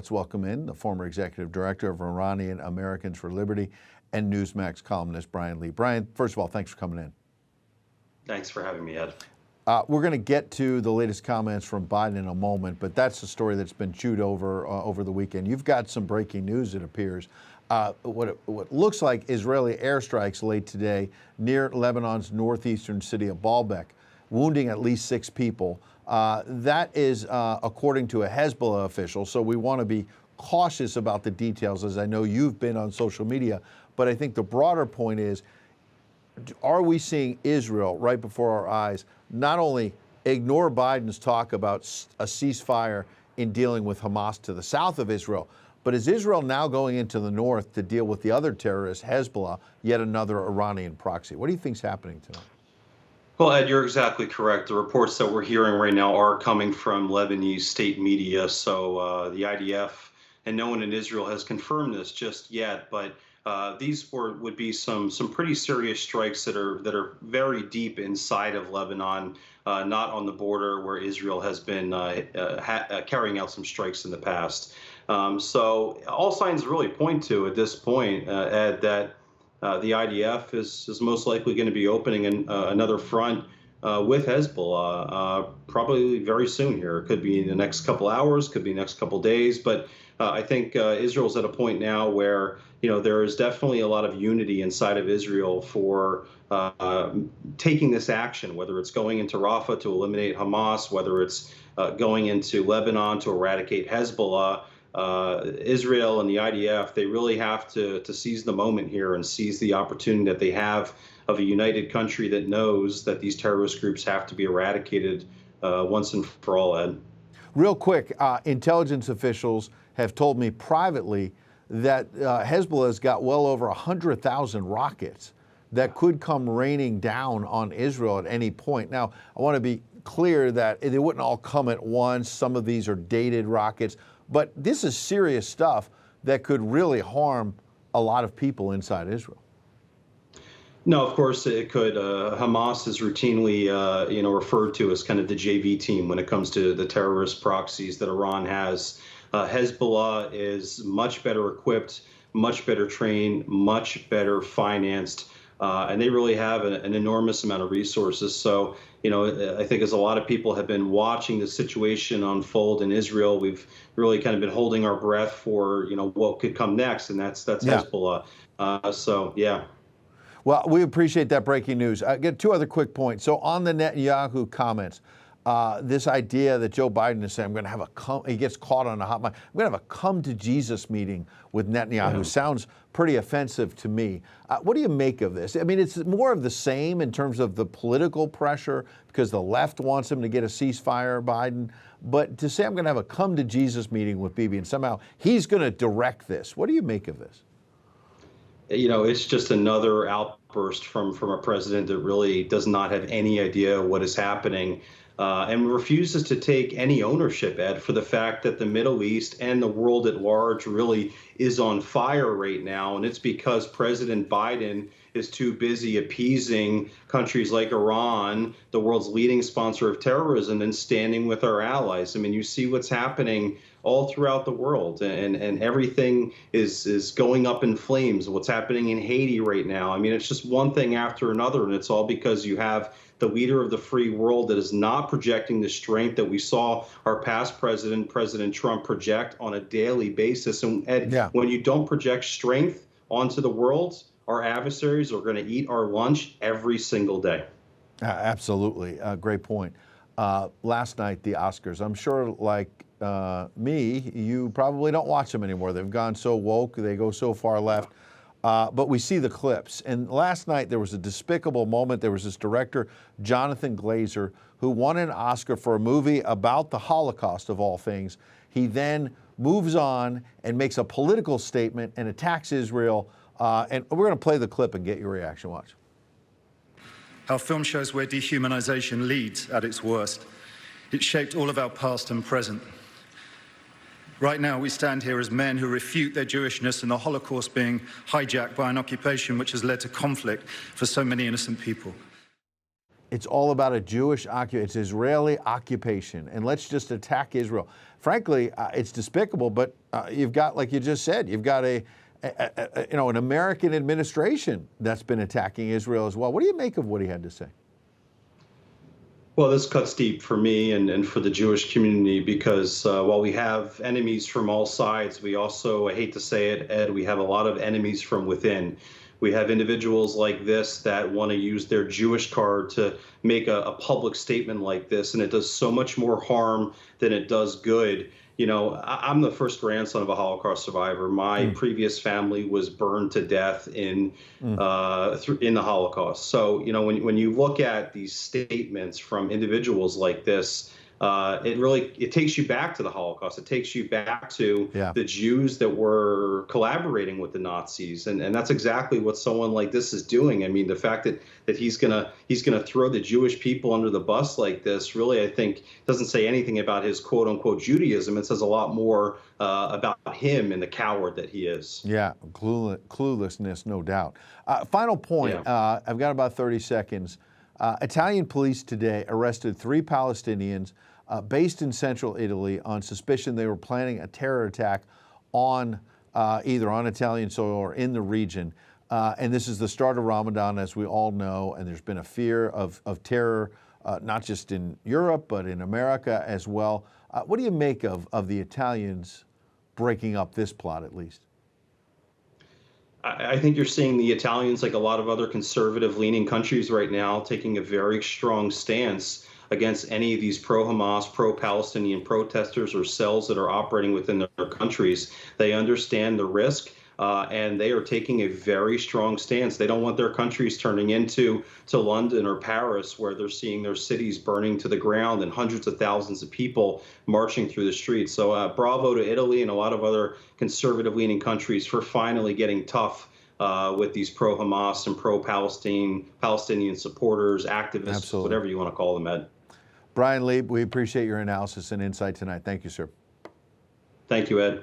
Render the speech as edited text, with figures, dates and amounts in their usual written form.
Let's welcome in the former executive director of Iranian Americans for Liberty and Newsmax columnist Bryan Leib. Bryan, first of all, thanks for coming in. Thanks for having me, Ed. We're going to get to the latest comments from Biden in a moment, but that's a story that's been chewed over the weekend. You've got some breaking news, it appears. What looks like Israeli airstrikes late today near Lebanon's northeastern city of Baalbek, wounding at least 6 people. That is according to a Hezbollah official, so we want to be cautious about the details, as I know you've been on social media. But I think the broader point is, are we seeing Israel right before our eyes not only ignore Biden's talk about a ceasefire in dealing with Hamas to the south of Israel, but is Israel now going into the north to deal with the other terrorist, Hezbollah, yet another Iranian proxy? What do you think's happening tonight? Well, Ed, you're exactly correct. The reports that we're hearing right now are coming from Lebanese state media. So the IDF, and no one in Israel has confirmed this just yet, but these would be some pretty serious strikes that are very deep inside of Lebanon, not on the border where Israel has been carrying out some strikes in the past. So all signs really point to, at this point, Ed, that the IDF is most likely going to be opening another front with Hezbollah probably very soon here. It could be in the next couple hours, could be the next couple days, but I think Israel's at a point now where there is definitely a lot of unity inside of Israel for taking this action, whether it's going into Rafah to eliminate Hamas, whether it's going into Lebanon to eradicate Hezbollah. Israel and the IDF, they really have to seize the moment here and seize the opportunity that they have of a united country that knows that these terrorist groups have to be eradicated once and for all, Ed. Real quick, intelligence officials have told me privately that Hezbollah has got well over 100,000 rockets that could come raining down on Israel at any point. Now, I want to be clear that they wouldn't all come at once. Some of these are dated rockets. But this is serious stuff that could really harm a lot of people inside Israel. No, of course it could. Hamas is routinely, referred to as kind of the JV team when it comes to the terrorist proxies that Iran has. Hezbollah is much better equipped, much better trained, much better financed, and they really have an enormous amount of resources. So, I think as a lot of people have been watching the situation unfold in Israel, we've really kind of been holding our breath for, what could come next, and that's Hezbollah. So, yeah. Well, we appreciate that breaking news. I get 2 other quick points. So on the Netanyahu comments, this idea that Joe Biden is saying, I'm going to have he gets caught on a hot mic, I'm going to have a come to Jesus meeting with Netanyahu, sounds pretty offensive to me. What do you make of this? I mean, it's more of the same in terms of the political pressure because the left wants him to get a ceasefire, Biden. But to say I'm going to have a come to Jesus meeting with Bibi and somehow he's going to direct this, what do you make of this? It's just another outburst from a president that really does not have any idea what is happening and refuses to take any ownership, Ed, for the fact that the Middle East and the world at large really is on fire right now. And it's because President Biden is too busy appeasing countries like Iran, the world's leading sponsor of terrorism, and standing with our allies. I mean, you see what's happening all throughout the world, and everything is going up in flames. What's happening in Haiti right now. I mean, it's just one thing after another, and it's all because you have the leader of the free world that is not projecting the strength that we saw our past president, President Trump, project on a daily basis. And Ed, when you don't project strength onto the world, our adversaries are going to eat our lunch every single day. Absolutely. Great point. Last night, the Oscars, I'm sure like me, you probably don't watch them anymore. They've gone so woke, they go so far left. But we see the clips. And last night there was a despicable moment. There was this director, Jonathan Glazer, who won an Oscar for a movie about the Holocaust of all things. He then moves on and makes a political statement and attacks Israel. And we're going to play the clip and get your reaction. Watch. Our film shows where dehumanization leads at its worst. It shaped all of our past and present. Right now, we stand here as men who refute their Jewishness and the Holocaust being hijacked by an occupation which has led to conflict for so many innocent people. It's all about a Jewish occupation. It's Israeli occupation, and let's just attack Israel. Frankly, it's despicable. But you've got, like you just said, you've got an American administration that's been attacking Israel as well. What do you make of what he had to say? Well, this cuts deep for me and for the Jewish community because while we have enemies from all sides, we also, I hate to say it, Ed, we have a lot of enemies from within. We have individuals like this that want to use their Jewish card to make a public statement like this, and it does so much more harm than it does good. You know, I'm the first grandson of a Holocaust survivor. My previous family was burned to death in the Holocaust. So, you know, when you look at these statements from individuals like this, it takes you back to the Holocaust. It takes you back to the Jews that were collaborating with the Nazis, and that's exactly what someone like this is doing. I mean, the fact that he's gonna throw the Jewish people under the bus like this, really, I think, doesn't say anything about his quote unquote Judaism. It says a lot more about him and the coward that he is. Yeah, cluelessness, no doubt. Final point. Yeah. I've got about 30 seconds. Italian police today arrested 3 Palestinians based in central Italy on suspicion they were planning a terror attack on either on Italian soil or in the region. And this is the start of Ramadan, as we all know, and there's been a fear of terror, not just in Europe, but in America as well. What do you make of the Italians breaking up this plot, at least? I think you're seeing the Italians, like a lot of other conservative-leaning countries right now, taking a very strong stance against any of these pro-Hamas, pro-Palestinian protesters or cells that are operating within their countries. They understand the risk, and they are taking a very strong stance. They don't want their countries turning into London or Paris, where they're seeing their cities burning to the ground and hundreds of thousands of people marching through the streets. So bravo to Italy and a lot of other conservative-leaning countries for finally getting tough with these pro-Hamas and pro-Palestinian supporters, activists, Absolutely. Whatever you want to call them, Ed. Bryan Leib, we appreciate your analysis and insight tonight. Thank you, sir. Thank you, Ed.